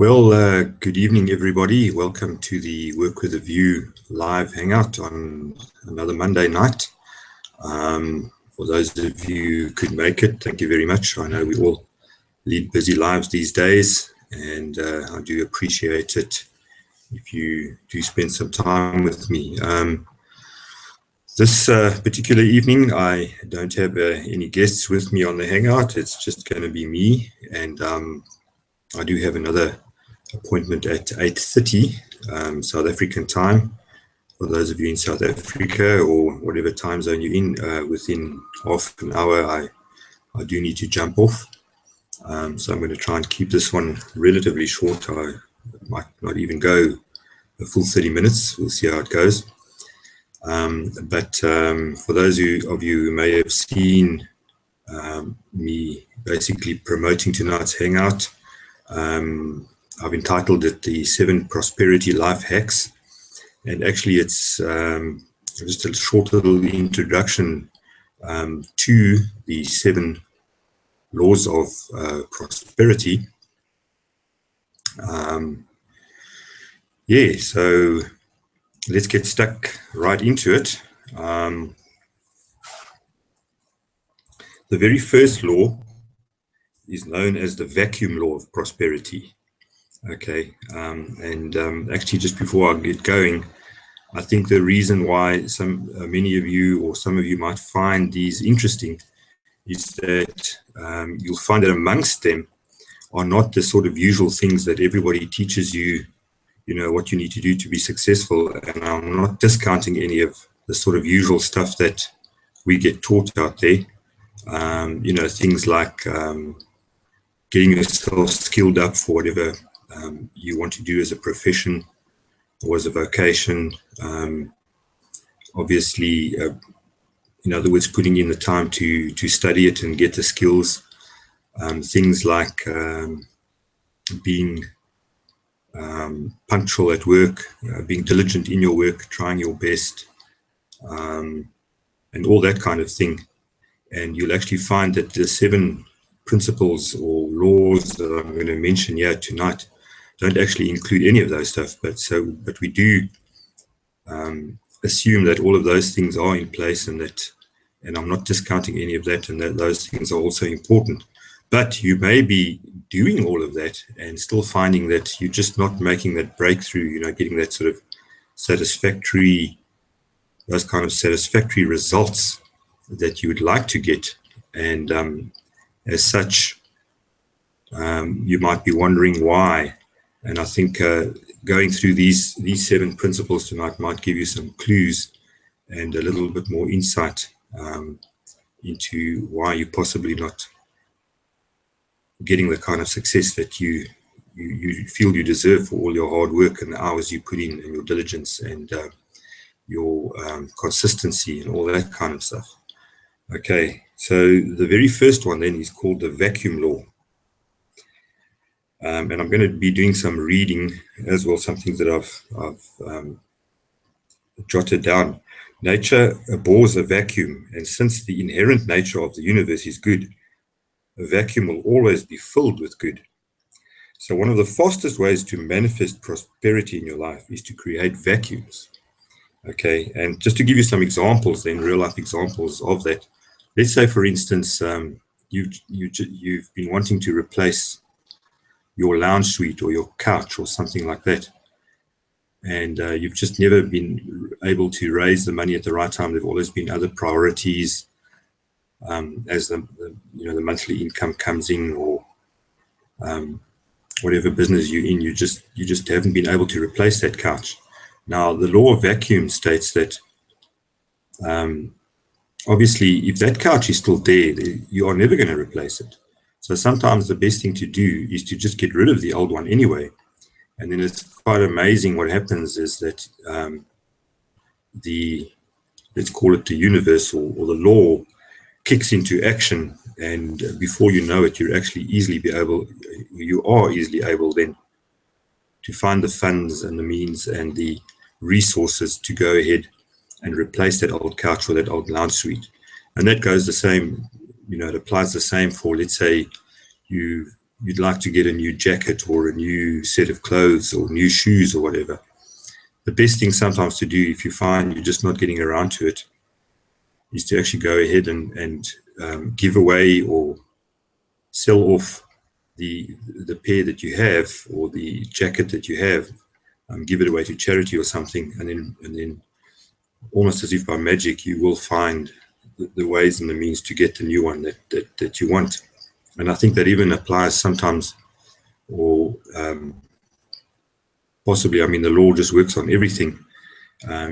Well, good evening, everybody. Welcome to the Work with a View live hangout on another Monday night. For those of you who could make it, thank you very much. I know we all lead busy lives these days, and I do appreciate it if you do spend some time with me. This particular evening, I don't have any guests with me on the hangout. It's just going to be me, and I do have another appointment at 8:30 South African time. For those of you in South Africa or whatever time zone you're in, within half an hour, I do need to jump off. So I'm going to try and keep this one relatively short. I might not even go a full 30 minutes. We'll see how it goes. But for those of you who may have seen me basically promoting tonight's hangout, I've entitled it the 7 Prosperity Life Hacks. And actually it's just a short little introduction to the 7 laws of prosperity. So let's get stuck right into it. The very first law is known as the vacuum law of prosperity. Okay, actually, just before I get going, I think the reason why many of you or some of you might find these interesting is that you'll find that amongst them are not the sort of usual things that everybody teaches you, what you need to do to be successful. And I'm not discounting any of the sort of usual stuff that we get taught out there. Things like getting yourself skilled up for whatever you want to do as a profession or as a vocation. Obviously, in other words, putting in the time to study it and get the skills. Things like being punctual at work, being diligent in your work, trying your best, and all that kind of thing. And you'll actually find that the 7 principles or laws that I'm going to mention here tonight don't actually include any of those stuff, but we do assume that all of those things are in place, and I'm not discounting any of that, and that those things are also important. But you may be doing all of that and still finding that you're just not making that breakthrough, getting that sort of those kind of satisfactory results that you would like to get. And as such, you might be wondering why. And I think going through these 7 principles tonight might give you some clues and a little bit more insight into why you're possibly not getting the kind of success that you feel you deserve for all your hard work and the hours you put in and your diligence and your consistency and all that kind of stuff. Okay, so the very first one then is called the vacuum law. And I'm going to be doing some reading as well, some things that I've jotted down. Nature abhors a vacuum, and since the inherent nature of the universe is good, a vacuum will always be filled with good. So one of the fastest ways to manifest prosperity in your life is to create vacuums. Okay, and just to give you some examples, then real life examples of that. Let's say, for instance, you've been wanting to replace your lounge suite or your couch or something like that, and you've just never been able to raise the money at the right time. There've always been other priorities as the monthly income comes in, or whatever business you're in, you just haven't been able to replace that couch. Now, the law of vacuum states that obviously, if that couch is still there, you are never going to replace it. So sometimes the best thing to do is to just get rid of the old one anyway. And then it's quite amazing what happens is that let's call it the universe or the law kicks into action. And before you know it, you are easily able then to find the funds and the means and the resources to go ahead and replace that old couch or that old lounge suite. And that goes the same, it applies the same for, let's say, you've you'd like to get a new jacket or a new set of clothes or new shoes or whatever, the best thing sometimes to do, if you find you're just not getting around to it, is to actually go ahead and give away or sell off the pair that you have or the jacket that you have, give it away to charity or something, and then almost as if by magic you will find the ways and the means to get the new one that you want. And I think that even applies sometimes, or possibly, I mean, the law just works on everything.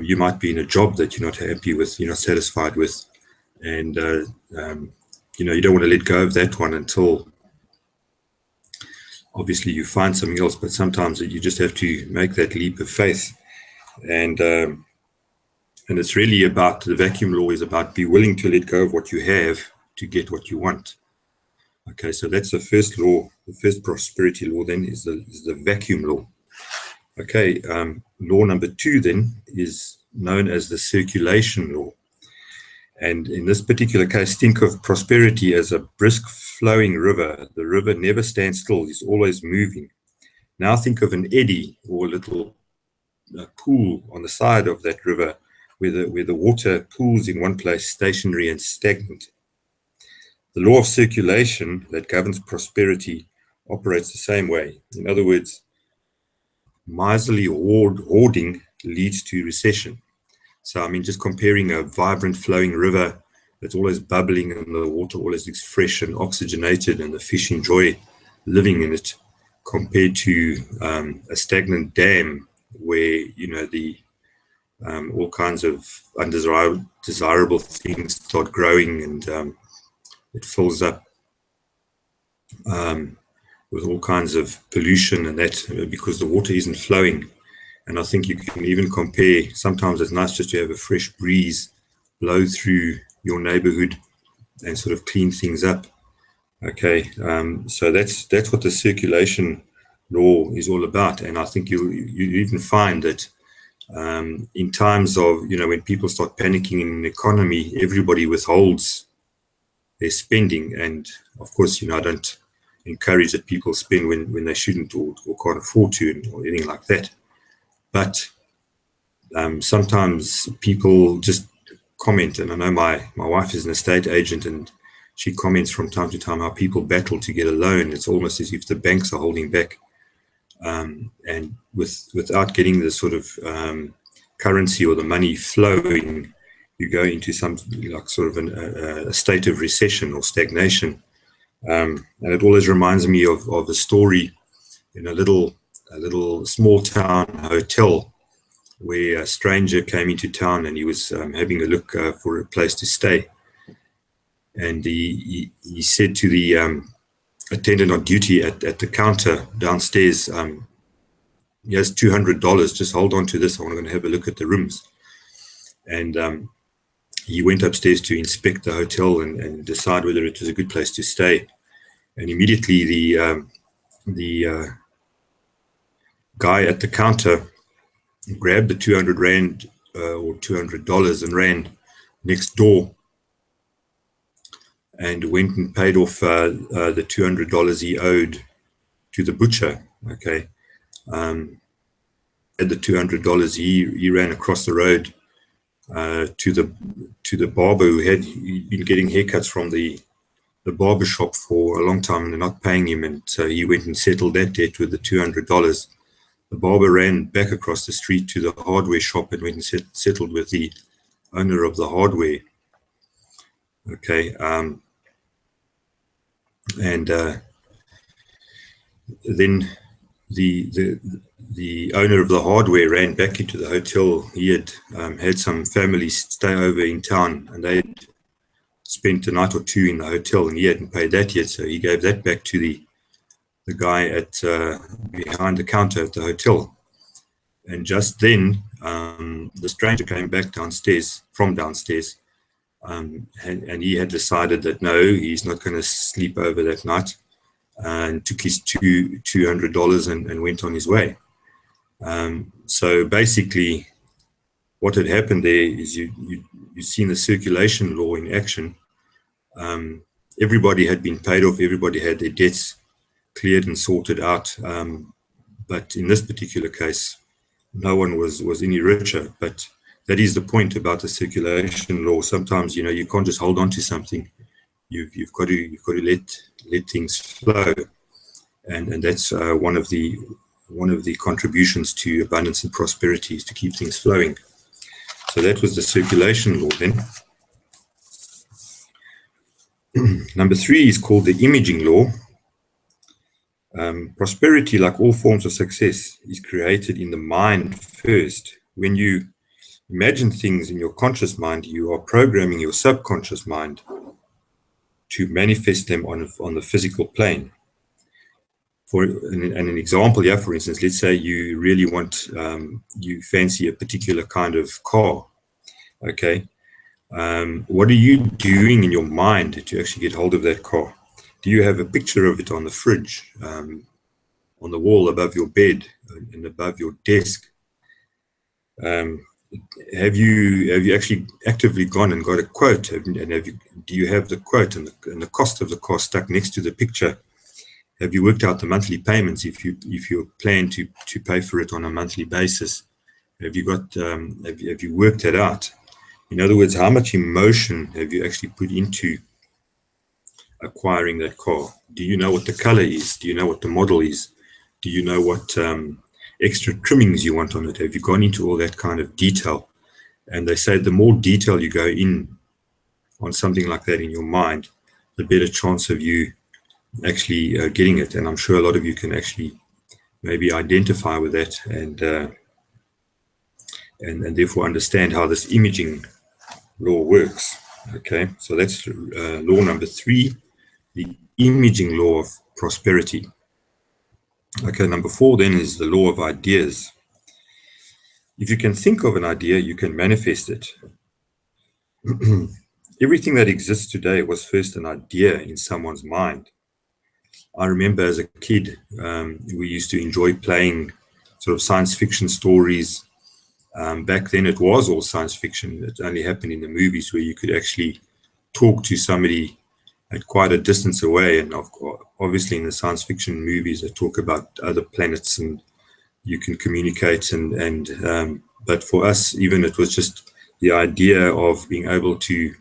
You might be in a job that you're not happy with, you're not satisfied with, and you don't want to let go of that one until obviously you find something else. But sometimes you just have to make that leap of faith, and it's really about, the vacuum law is about be willing to let go of what you have to get what you want. Okay, so that's the first law. The first prosperity law then is the vacuum law. Okay, law number 2 then is known as the circulation law. And in this particular case, think of prosperity as a brisk flowing river. The river never stands still, it's always moving. Now think of an eddy or a little pool on the side of that river where the water pools in one place, stationary and stagnant. The law of circulation that governs prosperity operates the same way. In other words, miserly hoarding leads to recession. So, I mean, just comparing a vibrant flowing river that's always bubbling and the water always looks fresh and oxygenated and the fish enjoy living in it, compared to a stagnant dam where, all kinds of undesirable things start growing, and it fills up with all kinds of pollution and that, because the water isn't flowing. And I think you can even compare, sometimes it's nice just to have a fresh breeze blow through your neighborhood and sort of clean things up. Okay, so that's what the circulation law is all about. And I think you even find that in times of, when people start panicking in an economy, everybody withholds their spending. And of course, I don't encourage that people spend when they shouldn't or can't afford to or anything like that. But sometimes people just comment, and I know my wife is an estate agent, and she comments from time to time how people battle to get a loan. It's almost as if the banks are holding back, and without getting the sort of currency or the money flowing, you go into some like sort of a state of recession or stagnation. And it always reminds me of a story in a little small town hotel where a stranger came into town, and he was having a look for a place to stay. And he said to the attendant on duty at the counter downstairs, he has $200, just hold on to this, I'm going to have a look at the rooms. And he went upstairs to inspect the hotel and decide whether it was a good place to stay. And immediately the guy at the counter grabbed the 200 Rand or $200 and ran next door and went and paid off the $200 he owed to the butcher. Okay. At the $200, he ran across the road to the barber who had been getting haircuts from the barber shop for a long time, and they're not paying him, and so he went and settled that debt with the $200. The barber ran back across the street to the hardware shop and went and settled with the owner of the hardware. Okay, and then the owner of the hardware ran back into the hotel. He had had some family stay over in town, and they had spent a night or two in the hotel, and he hadn't paid that yet, so he gave that back to the guy at behind the counter at the hotel. And just then the stranger came back from downstairs, and he had decided that no, he's not going to sleep over that night, and took his $200 and went on his way. So basically what had happened there is you've seen the circulation law in action. Everybody had been paid off, everybody had their debts cleared and sorted out. But in this particular case, no one was any richer. But that is the point about the circulation law. Sometimes, you can't just hold on to something. You've got to let things flow, and that's one of the contributions to abundance and prosperity, is to keep things flowing. So that was the circulation law then. Number 3 is called the imaging law. Prosperity, like all forms of success, is created in the mind first. When you imagine things in your conscious mind, you are programming your subconscious mind to manifest them on the physical plane. For an example, for instance, let's say you really want, you fancy a particular kind of car, okay? What are you doing in your mind to actually get hold of that car? Do you have a picture of it on the fridge, on the wall above your bed and above your desk? Have you actually actively gone and got a quote? Do you have the quote and the cost of the car stuck next to the picture? Have you worked out the monthly payments if you plan to pay for it on a monthly basis? Have you worked that out? In other words, how much emotion have you actually put into acquiring that car? Do you know what the color is? Do you know what the model is? Do you know what extra trimmings you want on it? Have you gone into all that kind of detail? And they say the more detail you go in on something like that in your mind, the better chance of you actually getting it. And I'm sure a lot of you can actually maybe identify with that and therefore understand how this imaging law works. Okay, so that's law number 3, the imaging law of prosperity. Okay, number 4 then is the law of ideas. If you can think of an idea, you can manifest it. Everything that exists today was first an idea in someone's mind. I remember as a kid, we used to enjoy playing sort of science fiction stories. Back then it was all science fiction. It only happened in the movies, where you could actually talk to somebody at quite a distance away. And obviously in the science fiction movies, they talk about other planets and you can communicate. But for us, even, it was just the idea of being able to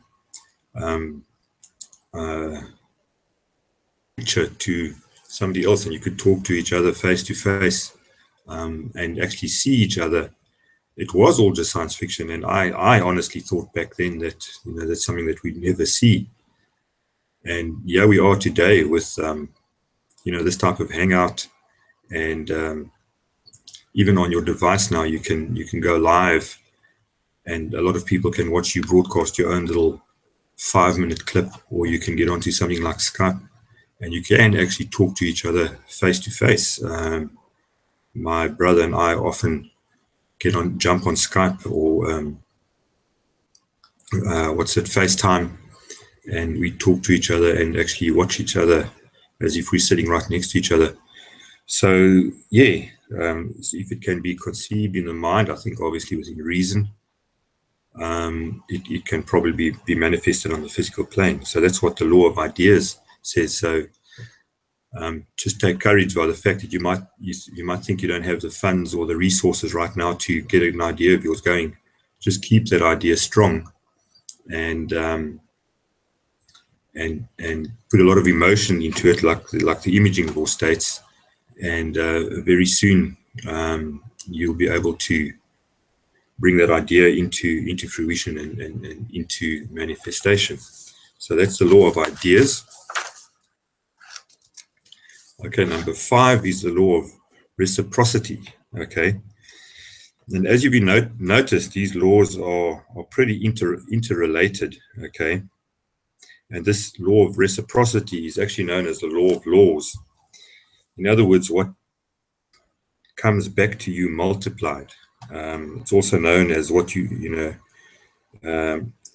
picture to somebody else, and you could talk to each other face to face and actually see each other. It was all just science fiction, and I honestly thought back then that that's something that we'd never see. And yeah, we are today with this type of hangout, and even on your device now, you can go live, and a lot of people can watch you broadcast your own little 5-minute clip, or you can get onto something like Skype, and you can actually talk to each other face to face. My brother and I often jump on Skype or FaceTime, and we talk to each other and actually watch each other as if we're sitting right next to each other. So yeah, if it can be conceived in the mind, I think obviously within reason, it can probably be manifested on the physical plane. So that's what the law of ideas says. So just take courage by the fact that you might think you don't have the funds or the resources right now to get an idea of yours going. Just keep that idea strong, and put a lot of emotion into it, like the imaging law states, and very soon you'll be able to bring that idea into fruition and into manifestation. So that's the law of ideas. Okay, number 5 is the law of reciprocity. Okay, and as you've noticed, these laws are pretty interrelated. Okay, and this law of reciprocity is actually known as the law of laws. In other words, what comes back to you multiplied. It's also known as what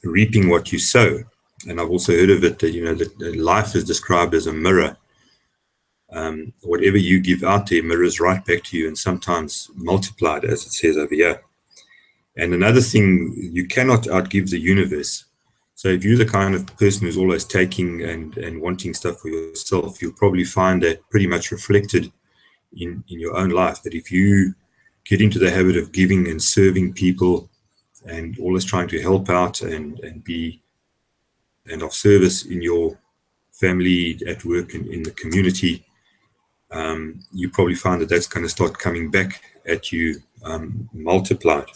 reaping what you sow. And I've also heard of it that that life is described as a mirror. Whatever you give out there mirrors right back to you, and sometimes multiplied, as it says over here. And another thing, you cannot outgive the universe. So if you're the kind of person who's always taking and wanting stuff for yourself, you'll probably find that pretty much reflected in your own life. But if you get into the habit of giving and serving people and always trying to help out and be and of service in your family, at work, and in the community, you probably find that that's going to start coming back at you multiplied.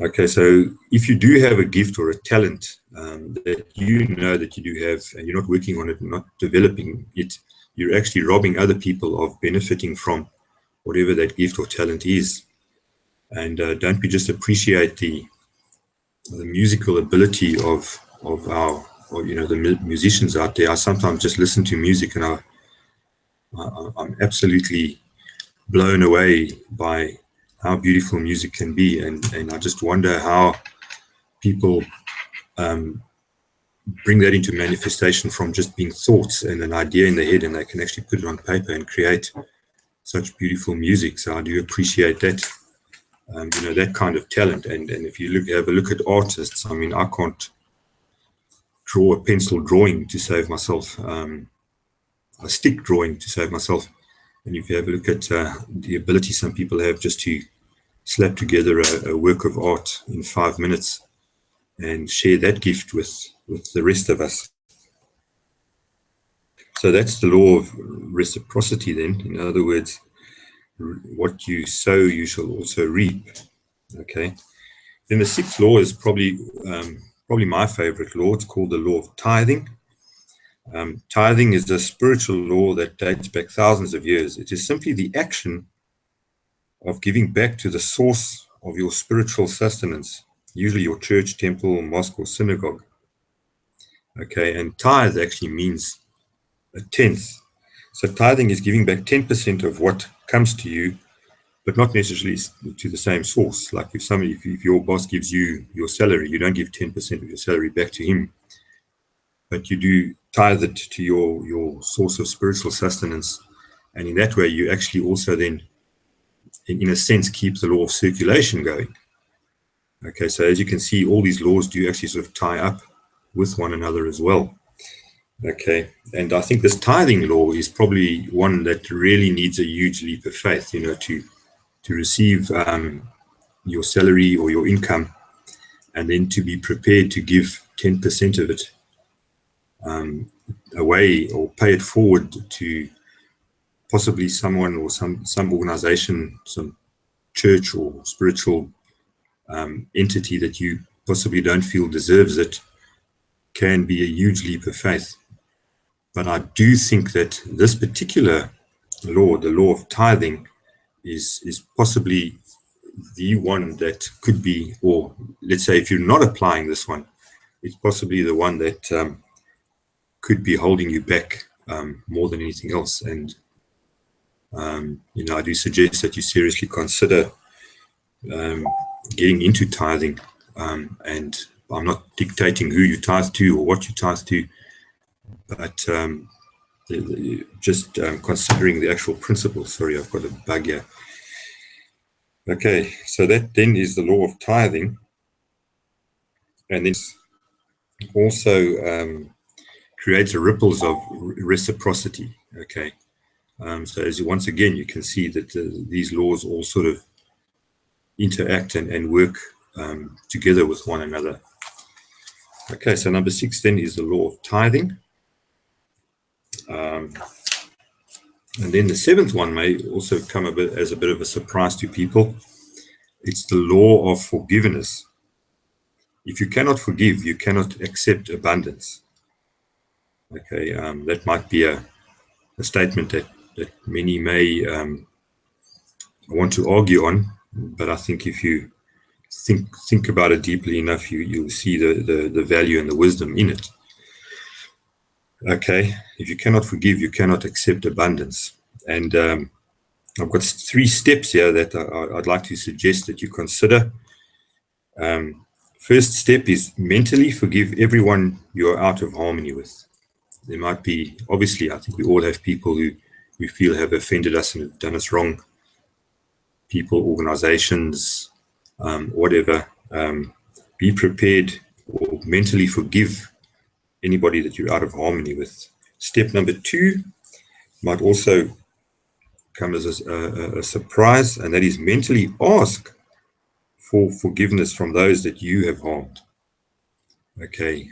Okay, so if you do have a gift or a talent that you know that you do have, and you're not working on it, not developing it, you're actually robbing other people of benefiting from whatever that gift or talent is. And don't we just appreciate the musical ability of our, or, you know, the musicians out there? I sometimes just listen to music and I'm absolutely blown away by how beautiful music can be, and I just wonder how people bring that into manifestation from just being thoughts and an idea in the head, and they can actually put it on paper and create such beautiful music. So I do appreciate that, you know, that kind of talent. And if you have a look at artists, I mean, I can't draw a pencil drawing to save myself, a stick drawing to save myself. And if you have a look at the ability some people have just to slap together a work of art in 5 minutes and share that gift with the rest of us. So that's the law of reciprocity then. In other words, what you sow, you shall also reap. Okay. Then the sixth law is probably my favorite law. It's called the law of tithing. Tithing is a spiritual law that dates back thousands of years. It is simply the action of giving back to the source of your spiritual sustenance, usually your church, temple, mosque, or synagogue. Okay, and tithe actually means a tenth. So tithing is giving back 10% of what comes to you, but not necessarily to the same source. Like if your boss gives you your salary, you don't give 10% of your salary back to him, but you do tithe it to your source of spiritual sustenance. And in that way, you actually also then, in a sense, keep the law of circulation going. Okay, so as you can see, all these laws do actually sort of tie up with one another as well. Okay, and I think this tithing law is probably one that really needs a huge leap of faith, you know, to receive your salary or your income, and then to be prepared to give 10% of it away or pay it forward to possibly someone or some organization, some church or spiritual entity that you possibly don't feel deserves it, can be a huge leap of faith. But I do think that this particular law, the law of tithing, is possibly the one that could be, or let's say if you're not applying this one, it's possibly the one that could be holding you back more than anything else. And you know, I do suggest that you seriously consider getting into tithing. And I'm not dictating who you tithe to or what you tithe to, but just considering the actual principle. Sorry, I've got a bug here. Okay, so that then is the law of tithing. And then also creates a ripples of reciprocity. Okay, so as once again, you can see that these laws all sort of interact and work together with one another. Okay, so number 6 then is the law of tithing. And then the 7th one may also come as a bit of a surprise to people. It's the law of forgiveness. If you cannot forgive, you cannot accept abundance. Okay, that might be a statement that many may want to argue on, but I think if you think about it deeply enough, you'll see the value and the wisdom in it. Okay, if you cannot forgive, you cannot accept abundance. And I've got 3 steps here that I'd like to suggest that you consider. First step is mentally forgive everyone you're out of harmony with. There might be, obviously, I think we all have people who we feel have offended us and have done us wrong. People, organizations, whatever. Be prepared or mentally forgive anybody that you're out of harmony with. Step number 2 might also come as a surprise, and that is mentally ask for forgiveness from those that you have harmed. Okay,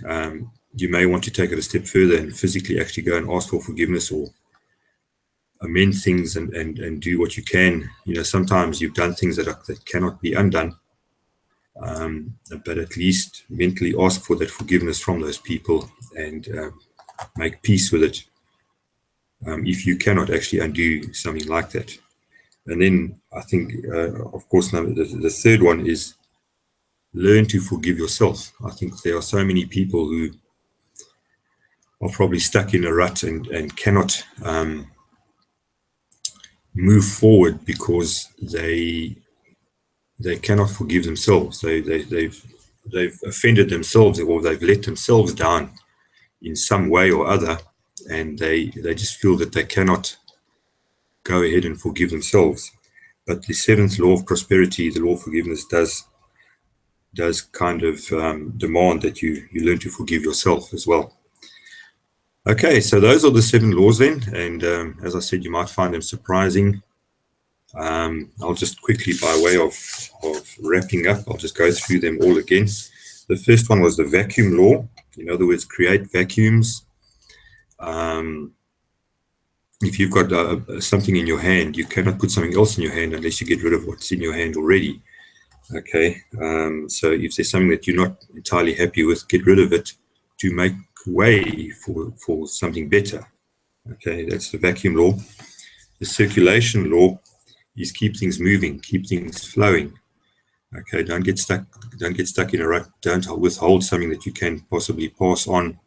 you may want to take it a step further and physically actually go and ask for forgiveness or amend things and do what you can. Sometimes you've done things that cannot be undone, but at least mentally ask for that forgiveness from those people and make peace with it, if you cannot actually undo something like that. And then I think, of course, the third one is learn to forgive yourself. I think there are so many people who are probably stuck in a rut and cannot move forward because they cannot forgive themselves. They've offended themselves, or they've let themselves down in some way or other, and they just feel that they cannot go ahead and forgive themselves. But the 7th law of prosperity, the law of forgiveness, does kind of demand that you learn to forgive yourself as well. Okay, so those are the 7 laws then, and as I said, you might find them surprising. I'll just quickly, by way of wrapping up, I'll just go through them all again. The first one was the vacuum law. In other words, create vacuums. If you've got something in your hand, you cannot put something else in your hand unless you get rid of what's in your hand already. Okay, so if there's something that you're not entirely happy with, get rid of it to make way for something better. Okay, that's the vacuum law. The circulation law is keep things moving, keep things flowing. Okay, don't get stuck in a rut. Don't withhold something that you can possibly pass on,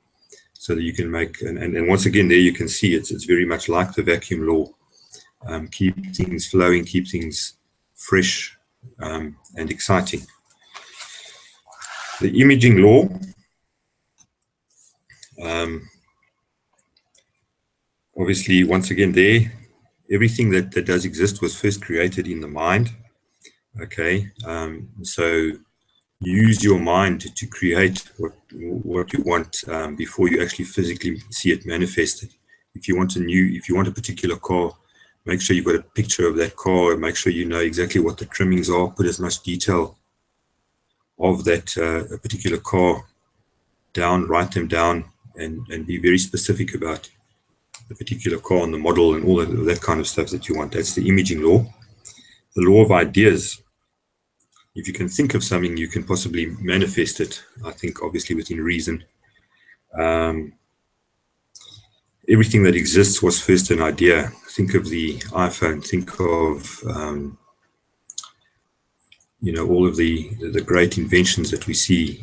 so that you can make, and once again, there you can see it's very much like the vacuum law. Keep things flowing, keep things fresh and exciting. The imaging law, obviously, once again, there, everything that does exist was first created in the mind. Okay, so use your mind to create what you want before you actually physically see it manifested. If you want a particular car, make sure you've got a picture of that car, and make sure you know exactly what the trimmings are, put as much detail of that particular car down, write them down, and be very specific about the particular car and the model and all of that kind of stuff that you want. That's the imaging law. The law of ideas. If you can think of something, you can possibly manifest it, I think, obviously within reason. Everything that exists was first an idea. Think of the iPhone, think of all of the great inventions that we see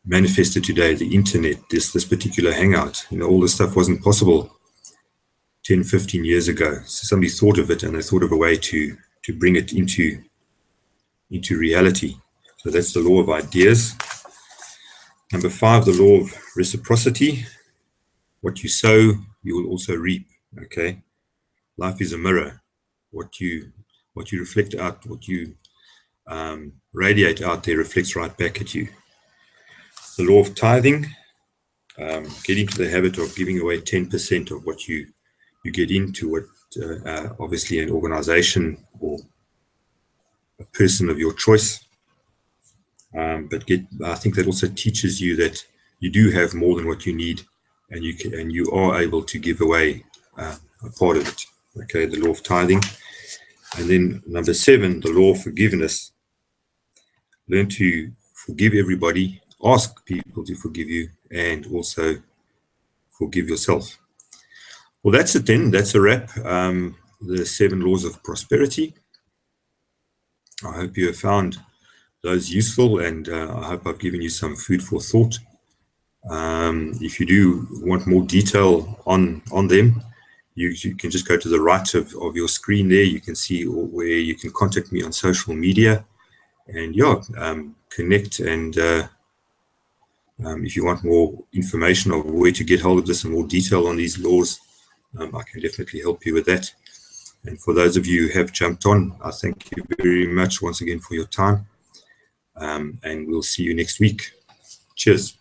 manifested today, the internet, this particular hangout. All this stuff wasn't possible 10, 15 years ago. So somebody thought of it, and they thought of a way to bring it into reality. So that's the law of ideas. Number 5, the law of reciprocity. What you sow, you will also reap. Okay, life is a mirror. What you reflect out, what you radiate out there, reflects right back at you. The law of tithing. Get into the habit of giving away 10% of what you get into. What obviously an organization or a person of your choice. But I think that also teaches you that you do have more than what you need, and you are able to give away a part of it. Okay, the law of tithing. And then number 7, the law of forgiveness. Learn to forgive everybody, ask people to forgive you, and also forgive yourself. Well, that's it then. That's a wrap. The 7 laws of prosperity. I hope you have found those useful, and I hope I've given you some food for thought. If you do want more detail on them, you can just go to the right of your screen there. You can see where you can contact me on social media, and connect. And if you want more information of where to get hold of this and more detail on these laws, I can definitely help you with that. And for those of you who have jumped on, I thank you very much once again for your time. and we'll see you next week. Cheers.